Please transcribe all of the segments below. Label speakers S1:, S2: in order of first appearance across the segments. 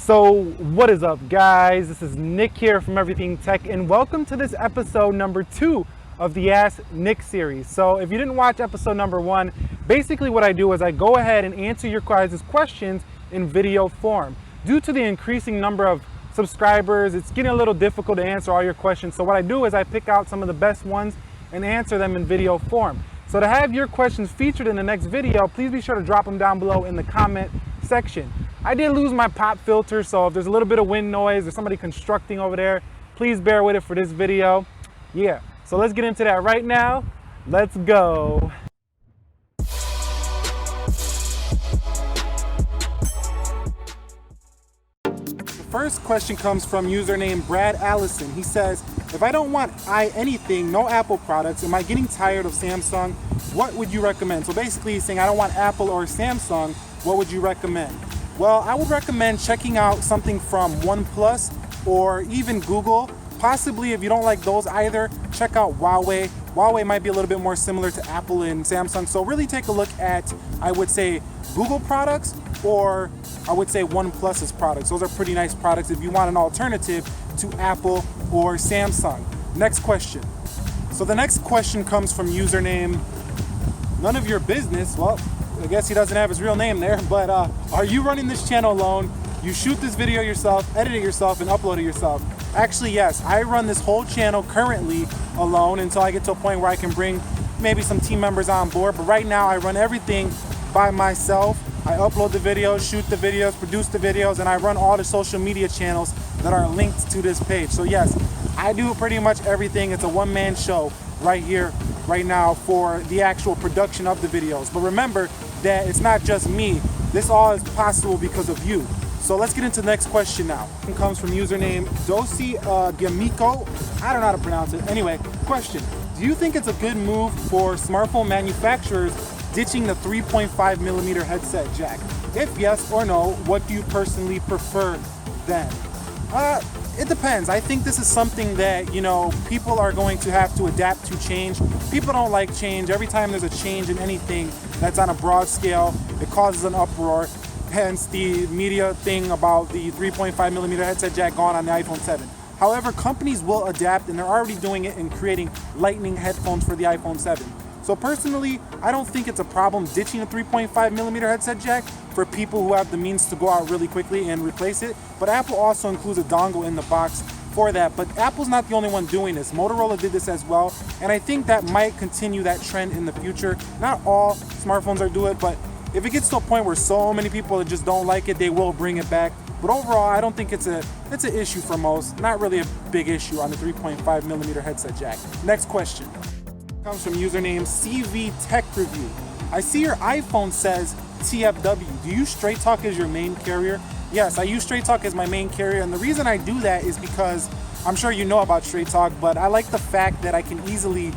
S1: So what is up, guys? This is Nick here from Everything Tech, and welcome to this episode number 2 of the Ask Nick series. So if you didn't watch episode number 1, basically what I do is I go ahead and answer your guys' questions in video form. Due to the increasing number of subscribers, it's getting a little difficult to answer all your questions. So what I do is I pick out some of the best ones and answer them in video form. So to have your questions featured in the next video, please be sure to drop them down below in the comment section. I did lose my pop filter, so if there's a little bit of wind noise or somebody constructing over there, please bear with it for this video. Yeah, so let's get into that right now. Let's go. The first question comes from username Brad Allison. He says, if I don't want anything, no Apple products, am I getting tired of Samsung? What would you recommend? So basically he's saying I don't want Apple or Samsung. What would you recommend? Well, I would recommend checking out something from OnePlus or even Google. Possibly, if you don't like those either, check out Huawei. Huawei might be a little bit more similar to Apple and Samsung. So really take a look at, I would say, Google products, or I would say OnePlus's products. Those are pretty nice products if you want an alternative to Apple or Samsung. Next question. So the next question comes from username None of Your Business. Well, I guess he doesn't have his real name there, but are you running this channel alone? You shoot this video yourself, edit it yourself, and upload it yourself? Actually, yes, I run this whole channel currently alone until I get to a point where I can bring maybe some team members on board. But right now, I run everything by myself. I upload the videos, shoot the videos, produce the videos, and I run all the social media channels that are linked to this page. So yes, I do pretty much everything. It's a one-man show right here, right now, for the actual production of the videos. But remember that it's not just me. This all is possible because of you. So let's get into the next question now. It comes from username Dosi Gamiko. I don't know how to pronounce it. Anyway, question. Do you think it's a good move for smartphone manufacturers ditching the 3.5mm headset jack? If yes or no, what do you personally prefer then? It depends. I think this is something that, people are going to have to adapt to change. People don't like change. Every time there's a change in anything that's on a broad scale, it causes an uproar. Hence the media thing about the 3.5mm headset jack gone on the iPhone 7. However, companies will adapt, and they're already doing it in creating lightning headphones for the iPhone 7. So personally, I don't think it's a problem ditching a 3.5mm headset jack for people who have the means to go out really quickly and replace it. But Apple also includes a dongle in the box for that. But Apple's not the only one doing this. Motorola did this as well. And I think that might continue that trend in the future. Not all smartphones are doing it, but if it gets to a point where so many people just don't like it, they will bring it back. But overall, I don't think it's an issue for most. Not really a big issue on the 3.5mm headset jack. Next question comes from username CV Tech Review. I see your iPhone says TFW. Do you Straight Talk as your main carrier? Yes, I use Straight Talk as my main carrier, and the reason I do that is because I'm sure you know about Straight Talk, but I like the fact that I can easily,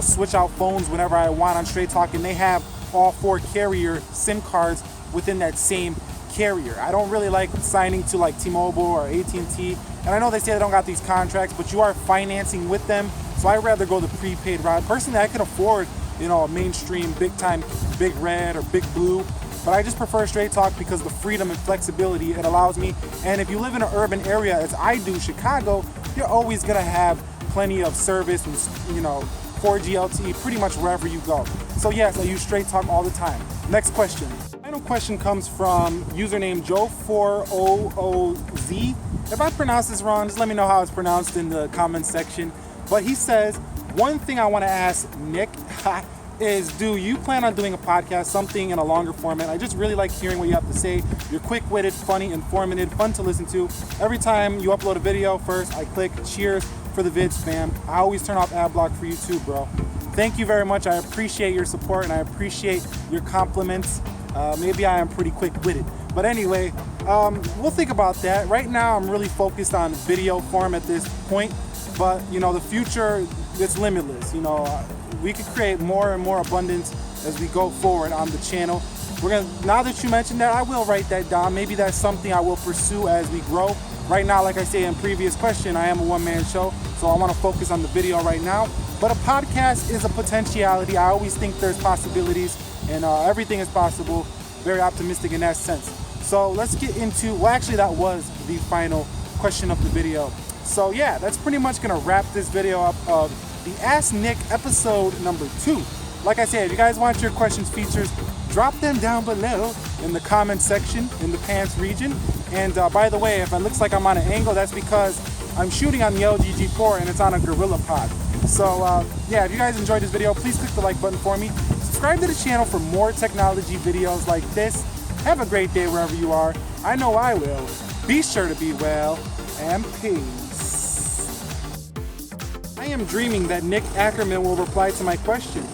S1: switch out phones whenever I want on Straight Talk, and they have all 4 carrier SIM cards within that same carrier. I don't really like signing to like T-Mobile or AT&T, and I know they say they don't got these contracts, but you are financing with them, so I'd rather go the prepaid route. Personally, I can afford, a mainstream, big time, Big Red or Big Blue, but I just prefer Straight Talk because the freedom and flexibility it allows me. And if you live in an urban area, as I do, Chicago, you're always gonna have plenty of service and, 4G LTE pretty much wherever you go. So yes, I use Straight Talk all the time. Next question. Final question comes from username Joe400Z. If I pronounce this wrong, just let me know how it's pronounced in the comments section. But he says, one thing I want to ask Nick is, do you plan on doing a podcast, something in a longer format? I just really like hearing what you have to say. You're quick-witted, funny, informative, fun to listen to. Every time you upload a video, first I click cheers for the vids, fam. I always turn off ad block for you too, bro. Thank you very much. I appreciate your support and I appreciate your compliments. Maybe I am pretty quick-witted. But anyway, we'll think about that. Right now, I'm really focused on video form at this point. But, the future, it's limitless. We could create more and more abundance as we go forward on the channel. Now that you mentioned that, I will write that down. Maybe that's something I will pursue as we grow. Right now, like I say in previous question, I am a one-man show, so I want to focus on the video right now. But a podcast is a potentiality. I always think there's possibilities, and everything is possible. Very optimistic in that sense. So let's get into, well, actually that was the final question of the video. So yeah, that's pretty much gonna wrap this video up of the Ask Nick episode number 2. Like I said, if you guys want your questions featured, drop them down below in the comment section in the pants region. And by the way, if it looks like I'm on an angle, that's because I'm shooting on the LG G4 and it's on a Gorilla Pod. So yeah, if you guys enjoyed this video, please click the like button for me. Subscribe to the channel for more technology videos like this. Have a great day wherever you are. I know I will. Be sure to be well, and peace. I am dreaming that Nick Ackerman will reply to my question.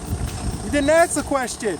S1: You didn't ask the question.